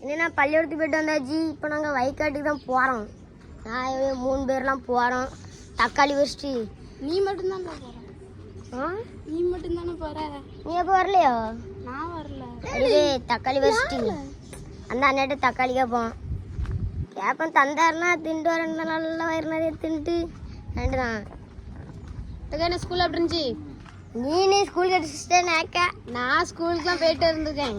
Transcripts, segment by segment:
என்னன்னா பள்ளிக்கூடத்துக்கு போயிட்டு வந்தாச்சு. இப்போ நாங்கள் வயக்காட்டுக்கு தான் போகிறோம். நான் 3 பேர்லாம் போகிறோம். தக்காளி வச்சுட்டு நீ மட்டும்தான் போற. நீ மட்டும்தானே போற. நீ எப்போ வரலையோ? நான் வரல. அதுவே தக்காளி வச்சுட்டு அந்த அண்ணாட்ட தக்காளி கேட்போம். தந்தாருன்னா தின்ட்டு வரேன். நல்லா வயிறு நிறைய தின்ட்டு ரெண்டு தான். என்ன ஸ்கூல் அப்படி இருந்துச்சு? நீ ஸ்கூல் கட்டிச்சிட்டேனாக்கா? நான் ஸ்கூலுக்கு தான் போயிட்டு இருந்திருக்கேன்.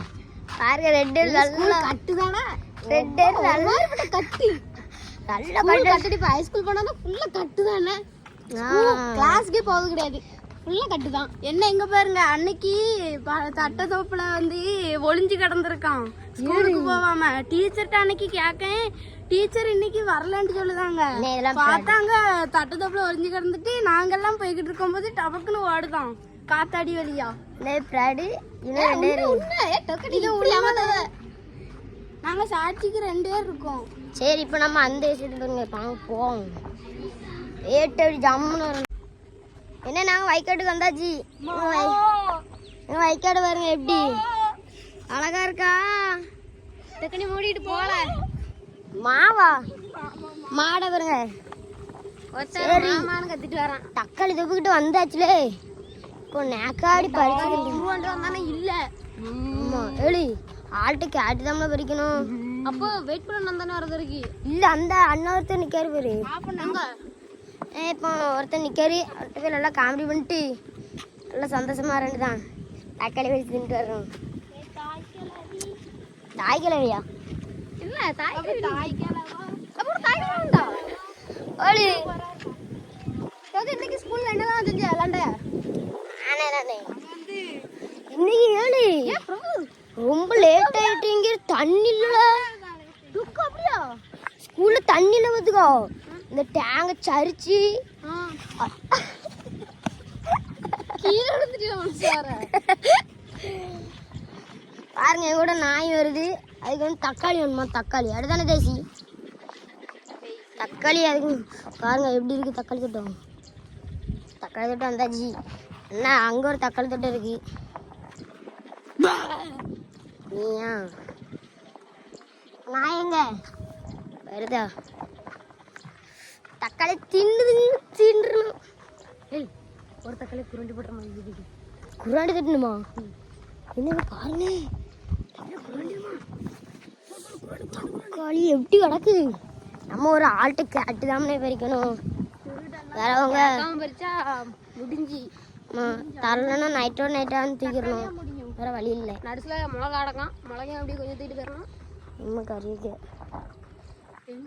பாருங்க ரெண்டு நல்லா கட்டு தானே. ரெண்டு நல்லா கட்டி நல்லா கட்டிட்டு இப்போ ஹைஸ்கூல் போனா ஃபுல்லா கட்டு தானே. கிளாஸ்க்கே போகிறது கிடையாது, ஃபுல்லா கட்டு தான். என்ன இங்க பாருங்க, அன்னைக்கு தட்டத்தோப்புல வந்து ஒளிஞ்சு கிடந்திருக்கான் ஸ்கூலுக்கு போவாம. டீச்சர்கிட்ட அன்னைக்கு கேட்கேன், டீச்சர் இன்னைக்கு வரலன்னு சொல்லுதாங்க. பார்த்தாங்க தட்டத்தோப்புல ஒளிஞ்சு கிடந்துட்டு நாங்கெல்லாம் போய்கிட்டு இருக்கும் போது டபக்குன்னு ஓடுதான் காத்தாடி வழியா. நாங்க சாட்சிக்கு 2 பேர் இருக்கோம். சரி இப்போ நம்ம அந்த விஷயத்துக்கு போவோம். ஏட்டு ஜம்முன்னு என்ன நாங்கள் வயக்காட்டுக்கு வந்தாச்சு. வயக்காடு பாருங்க எப்படி அழகா இருக்கா. டக்குனி மூடிட்டு போல மாவா மாடை பாருங்க. மாமான்னு கத்திட்டு வரான். தக்காளி தொப்புக்கிட்டு வந்தாச்சுலே. இப்போ நேக்காடி பறிச்சு இல்ல. ஆமா ஏழு ஆள்கிட்ட கேட்டு தான் பறிக்கணும். அப்போ வெயிட் பண்ண தானே வரது இருக்கு. இல்ல அந்த அண்ணா ஒருத்தர் நிக்காரு பாரு. இப்போ ஒருத்தர் நிக்காரு. அவர்கிட்ட போய் நல்லா காமெடி பண்ணிட்டு நல்லா சந்தோஷமா ரெண்டு தான் தக்காளி வச்சு தின்ட்டு வரணும். தாய் கிழவியா? இல்ல தாய் இன்னைக்கு ஸ்கூல்ல என்னதான் செஞ்சு விளாண்ட? இன்னைக்கு ஏழு ரொம்ப லேட் ஆயிட்டீங்க. தண்ணி இல்ல அப்படியா? ஸ்கூல்ல தண்ணி இல்ல பார்த்துக்கோ. இந்த டேங்க சரிச்சு கீழே விழுந்துட்டு பாருங்க. கூட நாய் வருது. அதுக்கு வந்து தக்காளி வேணுமா? தக்காளி அடுத்தானே தேசி தக்காளி. அதுக்கு பாருங்க எப்படி இருக்கு தக்காளி தோட்டம். தக்காளி தோட்டம் வந்தாச்சு. என்ன அங்கே ஒரு தக்காளி தோட்டம் இருக்கு. நீயா நான் எங்க வருதா? தக்காளி தின்னுணும். ஒரு தக்காளி குருண்டி போட்ட மாதிரி குராண்டி தட்டணுமா? என்ன பாருங்க தக்காளி எப்படி கிடக்கு. நம்ம ஒரு ஆள்கிட்ட கேட்டு தானே பறிக்கணும். வேறவங்க பறிச்சா முடிஞ்சு தரலன்னா நைட்டா தூக்கிடணும். வேற வழி இல்லை. நடுசுல மிளகா அடக்கம். மிளகா அப்படியே கொஞ்சம் தூக்கிட்டு போயிடணும். நம்ம கறிக்கு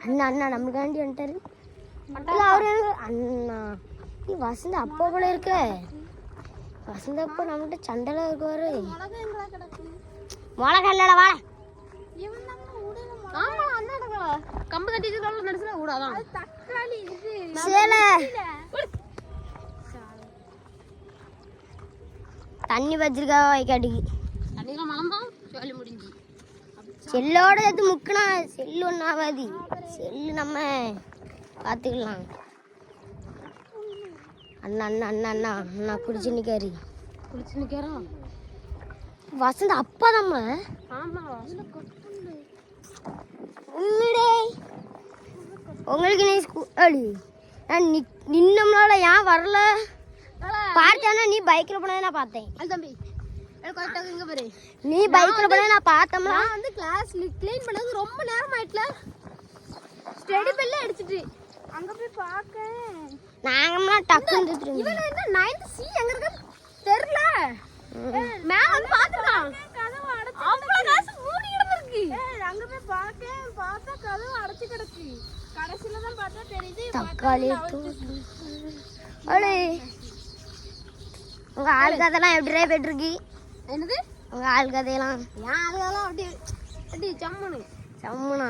அண்ணா நம்மளுக்காண்டி வந்துட்டாரு. அவரு அண்ணா நீ வசந்த அப்பா போல இருக்க. வசந்த அப்பா நம்மகிட்ட சண்டையில இருக்குவாரு. மிளகா இல்லடா வாழ. ஆமா அண்ணா கம்பு தட்டிட்டு நடுசுல கூடாதான் தக்காளி சேல தண்ணி வச்சிருக்கா வைக்காட்டுக்கு. தண்ணிலாம் மலம்தான் சொல்லி முடிஞ்சு. செல்லோட எடுத்து முக்கினா செல்லு ஒன்றும் ஆகாது. செல்லு நம்ம பார்த்துக்கலாம். அண்ணா அண்ணா அண்ணா அண்ணா அண்ணா குடிச்சு நிற்காரு. குடிச்சு நிற்கிறோம். வசந்த அப்பா நம்ம. ஆமா உங்களுக்கு நீ ஸ்கூல் நான் நின்னம்னால ஏன் வரல பார்த்தானா? நீ பைக்கில் போனதை நான் பார்த்தேன். அது தம்பி இங்க பாரு. நீ பைக்கில் போனதை நான் பார்த்தோம்னா நான் வந்து கிளாஸ் க்ளீன் பண்ணது ரொம்ப நேரம் ஆயிட்டல. ஸ்டடி பெல்ல அடிச்சிட்டு அங்க போய் பார்க்க நாங்கலாம் டக்குன்னு திட்டுறோம். இவன் என்ன 9th C எங்க இருக்கு தெரியல. மேல வந்து பாத்துறான். கதவு அடைச்சு அவ்வளவு காசு மூடி கிடக்கு. அங்க போய் பார்த்தா கதவு அடைச்சு கிடக்கு. கடைசில தான் பார்த்தா தெரியுது தக்காளி அடே. உங்க ஆள் கதையெல்லாம் எப்படி போயிட்டு இருக்கு? என்னது உங்க ஆள் கதையெல்லாம்? ஏன் அதெல்லாம் அப்படியே சம்முனா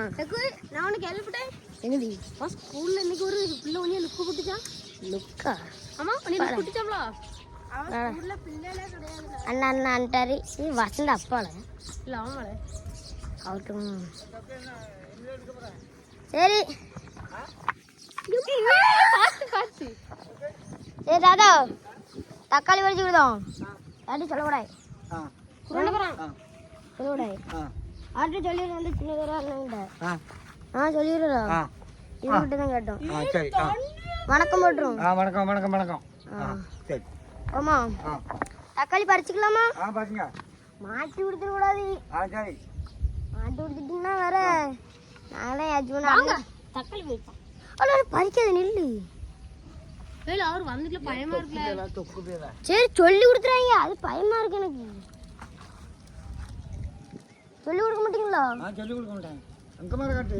நான் உனக்கு கேள்விப்பட்டேன். என்னது ஸ்கூல்ல இன்னைக்கு ஒரு பிள்ளை ஒண்ணு லுக்கு போட்டுச்சான். லுக்கா? ஆமா நீ போட்டுச்சாம்ல. அவன் ஸ்கூல்ல பிள்ளைலே கிடையாது. அண்ணா அண்ணா அன்ட்டாரு. நீ வசந்த அப்பால இல்ல அவங்கள அவட்டும். சரி பார்த்து சரி தாதா தக்காளி வடிச்சு விடுதோம். யாரும் சொல்லக்கூடாது. சொல்லக்கூடாது. அவர்கிட்ட சொல்லிடுறேன் வந்து சின்னதரா ஆ சொல்லிடுறோம். ஆ இது மட்டும் தான் கேட்டோம். ஆ சரி ஆ வணக்கம் போட்டுரும். வணக்கம் வணக்கம் வணக்கம் ஆ சரி ஆமா ஆ தக்காளி பறிச்சுக்கலாமா? பாருங்க மாட்டி கொடுத்துட கூடாது. சரி மாட்டி கொடுத்துட்டீங்கன்னா வேற நாங்களே ஆச்சு தக்காளி போய்ப்போம். அவ்வளோ பறிக்காது நில்லு. அவர் வந்துட்டு பயமா இருக்குல்ல. சரி சொல்லி கொடுத்துறாங்க, அது பயமா இருக்கு எனக்கு. சொல்லி கொடுக்க மாட்டீங்களா? சொல்லி கொடுக்க மாட்டேன். அங்கே மாதிரி காட்டு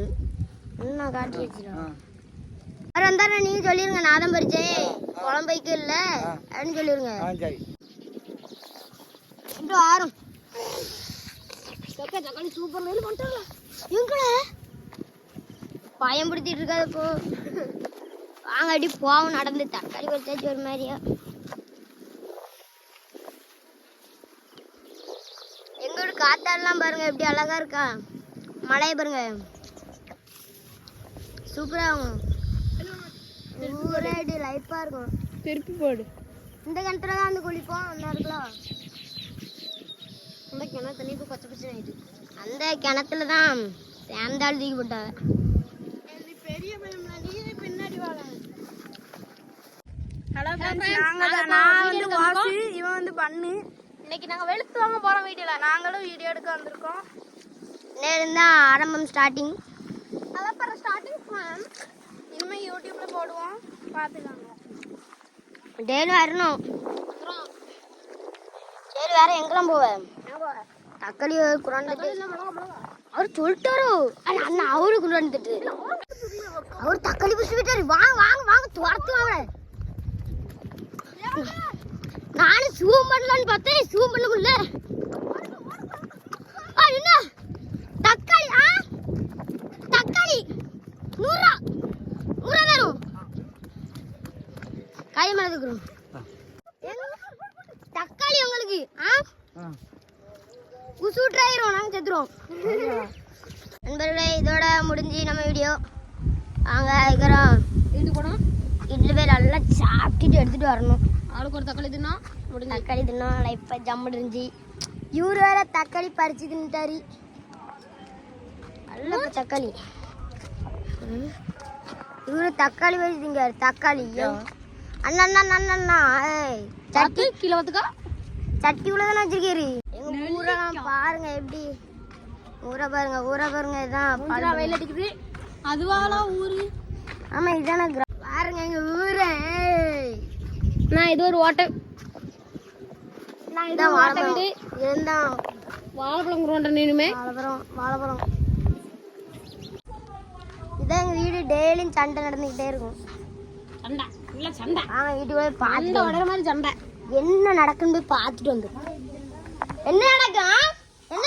இன்னும் காட்டி வச்சிடும். வேறு வந்தாரா நீங்கள் சொல்லிடுங்க, நான் தான் பறிச்சேன் குழம்பைக்கு இல்லை அப்படின்னு சொல்லிடுங்க. சரி இப்படி ஆறும் தக்காளி சூப்பர் வெயில் பண்ணிட்டாங்க. எங்கட பயன்படுத்திட்டு இருக்காது இப்போ. வாங்க அடி போவோம் நடந்து. தக்காளி பறிச்சாச்சு ஒரு மாதிரியா. எங்களோட காத்தாடலாம் பாருங்க எப்படி அழகா இருக்கா. மழையை பாருங்க சூப்பரா இருக்கும். ஊரே அப்படி லைஃபா இருக்கும். திருப்பி போடு. இந்த கிணத்துல தான் வந்து குளிப்போம். அந்த இருக்கலாம் இந்த கிணறு தண்ணி இப்போ பச்சை பச்சை ஆயிடுச்சு. அந்த கிணத்துல தான் சேர்ந்தாள் தூக்கி போட்டாங்க. பெரிய பின்னாடி வாழ. ஹலோ நான் வந்து வாசு, இவன் வந்து பண்ணு. இன்னைக்கு நாங்க வெளுத்து வாங்க போறோம் வீடியோல. நாங்களும் வீடியோ எடுக்க வந்திருக்கோம். நேரம் தான் ஆரம்பம் ஸ்டார்டிங். அதான் ஸ்டார்டிங் பிளான். இனிமே யூடியூப்ல போடுவோம், பாத்துக்காங்க. டெய்லி வரணும். சரி வேற எங்கெல்லாம் போவேன்? தக்காளி குறாண்டுட்டு அவர் சொல்லிட்டாரு. அண்ணா அவரு குறாண்டுட்டு அவர் தக்காளி பிடிச்சி விட்டாரு. வாங்க வாங்க வாங்க துரத்து வாங்க. நானும் ஜூம் பண்ணலான்னு பார்த்தேன், ஜூம் பண்ண முடியல. என்ன தக்காளி? தக்காளி 100 100 தரும். கை மேல தூக்குறோம். தக்காளி உங்களுக்கு உசுட்ராயிரும், நாங்கள் செத்துருவோம். நண்பர்களே இதோட முடிஞ்சு நம்ம வீடியோ. நாங்கள் இருக்கிறோம் வீட்டுக்கு போனோம். இட்லி பேர் நல்லா சாப்பிட்டுட்டு எடுத்துகிட்டு வரணும். ஆளுக்கு ஒரு தக்காளி தின்னா முடிஞ்சு. தக்காளி தின்னோம். லைஃப்பாக ஜம்மு இருந்துச்சு. இவரு வேற தக்காளி பறிச்சு தின்னுட்டாரு. நல்ல தக்காளி. இவரு தக்காளி பறிச்சு திங்காரு. தக்காளி அண்ணா அண்ணா அண்ணா அண்ணா சட்டி கீழே வந்துக்கா. சட்டி உள்ளதானே வச்சிருக்காரு. எங்க ஊரெல்லாம் பாருங்க எப்படி. ஊரை பாருங்க, ஊரை பாருங்க. இதுதான் வெயில் அடிக்குது. அதுவாலா ஊரு. ஆமா இதானே பாருங்க எங்க ஊரை. நான் இது ஒரு ஓட்டை. நான் இதான் வாழைப்பழம். இதுதான் வாழைப்பழம் குரோண்ட நின்னுமே. வாழைப்பழம் வாழைப்பழம். இதான் எங்க வீடு. டெய்லியும் சண்டை நடந்துக்கிட்டே இருக்கும். சண்டை இல்ல சண்டை. வீட்டுக்குள்ள பார்த்துட்டு வளர மாதிரி சண்டை. என்ன நடக்குன்னு போய் பார்த்துட்டு வந்து. என்ன நடக்கும்? என்ன